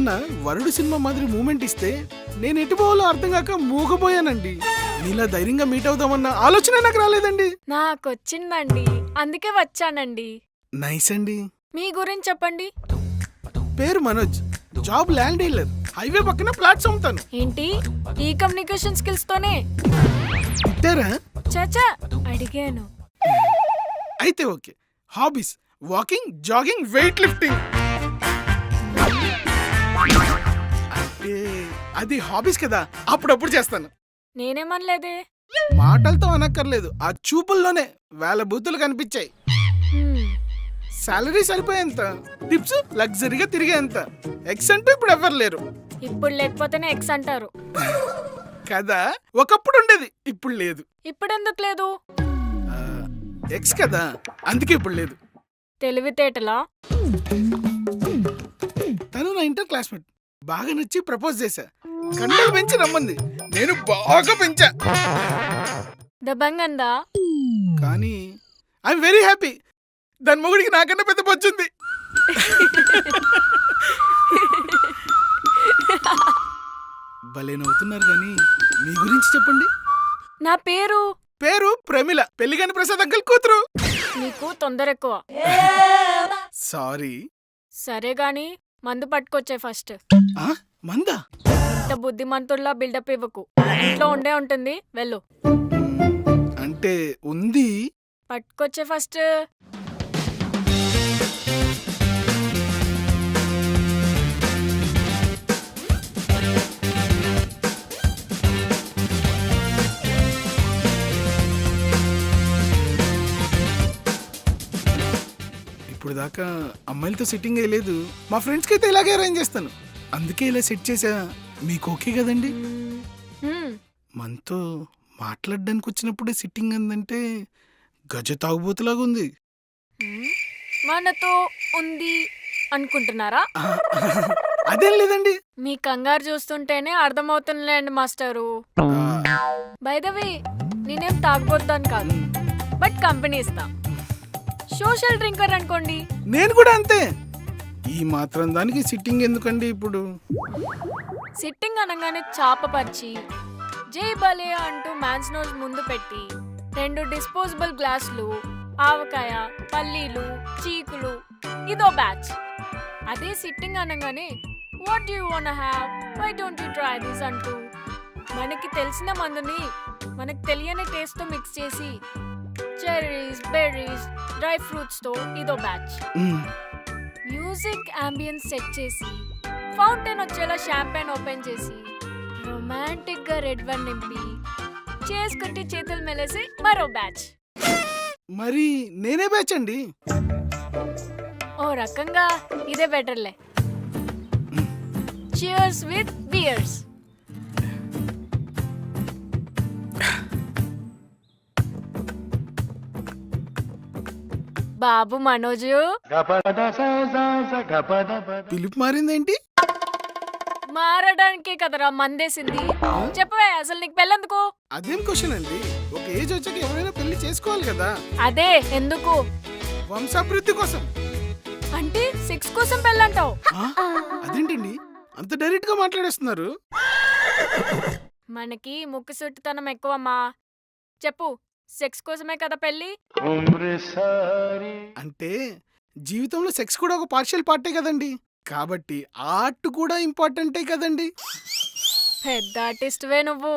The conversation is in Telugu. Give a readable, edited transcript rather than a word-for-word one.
మొన్న వరుడు సినిమా మాదిరి మూమెంట్ ఇస్తే నేను ఎటు పోవాలో అర్థం కాక మూగపోయానండి. నీలా ధైర్యంగా మీట్ అవుదామన్న ఆలోచన నాకు రాలేదండి. నాకొచ్చిందండి, అందుకే వచ్చానండి. నైస్ అండి. మీ గురించి చెప్పండి. పేరు Manoj, job land dealer, highway పక్కన ఫ్లాట్స్ అమ్ముతాను. ఏంటి ఈ కమ్యూనికేషన్ స్కిల్స్ తోనే? తిట్టారా? చచా, అడిగాను. అయితే okay. Hobbies walking, jogging, weight lifting. అంటే అది హాబీస్ కదా, అప్పుడప్పుడు చేస్తాను. నేనేమనలేదే. మాటలతో అనక్కర్లేదు, ఆ చూపుల్లోనే వేల బూతులు కనిపించాయి. హ్మ్, సాలరీ సరిపోయేంత, టిప్స్ లగ్జరీగా తిరిగేంత. ఎక్స్ అంటూ ఇప్పుడు ఎవ్వరు లేరు ఇప్పుడు లేకపోతేనే ఎక్స్ అంటారు కదా. ఒకప్పుడు ఉండేది, ఇప్పుడు లేదు. ఇప్పుడెందుకు లేదు? ఆ, ఎక్స్ కదా, అందుకే ఇప్పుడు లేదు. తెలివితేటలా? తను నా ఇంటర్ క్లాస్మేట్, బాగా నచ్చి ప్రపోజ్ చేశా. కండలు పెంచి రమ్మంది, నేను బాగా పెంచా. దబంగందా? కానీ ఐఎమ్ వెరీ హ్యాపీ. దాని మొగుడికి నాకన్నా పెద్ద పొచ్చుంది. భలే నవ్వుతున్నారు కానీ మీ గురించి చెప్పండి. నా పేరు పేరు ప్రమిళ, పెళ్లిగాని ప్రసాద్ అంకుల్ కూతురు. నీకు తొందర ఎక్కువ. సారీ. సరే గాని మందు పట్టుకొచ్చే ఫస్ట్. మందా? ఇంత బుద్ధిమంతుల్లా బిల్డప్ ఇవ్వకు. ఇంట్లో ఉండే ఉంటుంది, వెళ్ళు. అంటే ఉంది. పట్టుకొచ్చే ఫస్ట్. ఇప్పుడు దాకా అమ్మాయిలతో సిట్టింగ్ అయ్యలేదు. మా ఫ్రెండ్స్కి అయితే ఇలాగే అరేంజ్ చేస్తాను. అందుకే ఇలా సెట్ చేసా. మీకు ఓకే కదండి? హ్మ్, మనతో మాట్లాడడానికి వచ్చినప్పుడే సిట్టింగ్ అందంటే గజ తాగుబోతులాగా ఉంది. హ్మ్. మనతో ఉంది అనుకుంటున్నారా? అదేం లేదండి. మీ కంగారు చూస్తుంటేనే అర్థమవుతుందిలేండి మాస్టరు. బై ద వే, నేనేం తాగబోతాను కాదు, బట్ కంపెనీ ఇస్తా. సోషల్ డ్రింకర్ అనుకోండి. నేను కూడా అంతే. ఈ మాత్రం దానికి సిట్టింగ్ ఎందుకండి ఇప్పుడు? సిట్టింగ్ అనగానే చాపపరిచి జై బలే అంటూ మ్యాన్స్ నోజ్ ముందు పెట్టి 2 డిస్పోజబుల్ గ్లాసులు, ఆవకాయ, పల్లీలు, చీకులు, ఇదో బ్యాచ్. అదే సిట్టింగ్ అనగానే what you want have, why don't you try this అంటూ మనకి తెలిసిన మందుని మనకి తెలియని టేస్ట్ తో మిక్స్ చేసి చెర్రీస్, బెర్రీస్, డ్రై ఫ్రూట్స్ తో ఇదో బ్యాచ్. మ్యూజిక్ అంబియన్స్ సెట్ చేసి ఫౌంటైన్ వచ్చేలా షాంపెయిన్ ఓపెన్ చేసి రొమాంటిక్ గా రెడ్ వన్ నింపి చేసుకుంటే చేతులు మెలేసి మరో బ్యాచ్. మరి నేనే బ్యాచ్ అండి. ఓ రకంగా ఇదే బెటర్లే. Cheers with beers. బాబు మనోజు, పిలుపు మారిందేంటి? మారడానికే కదరా మందేసింది. చెప్పవే, అసలు నీకు పెళ్ళెందుకు? అదేం క్వశ్చన్ అండి. ఒక ఏజ్ వచ్చాక ఎవరైనా పెళ్లి చేసుకోవాలి కదా. అదే ఎందుకు వంశాభివృద్ధి కోసం. అంటే 6 కోసం పెళ్ళంటావు? అదేంటండి అంత డైరెక్ట్ గా మాట్లాడేస్తున్నారు? మనకి ముక్కుసుట్టుతనం ఎక్కువమ్మా. చెప్పు, సెక్స్ కోసమే కదా పెళ్ళి? అంటే జీవితంలో సెక్స్ కూడా ఒక పార్షియల్ పార్టే కదండి. కాబట్టి ఆర్ట్ కూడా ఇంపార్టెంటే కదండి. పెద్ద ఆర్టిస్ట్వే నువ్వు.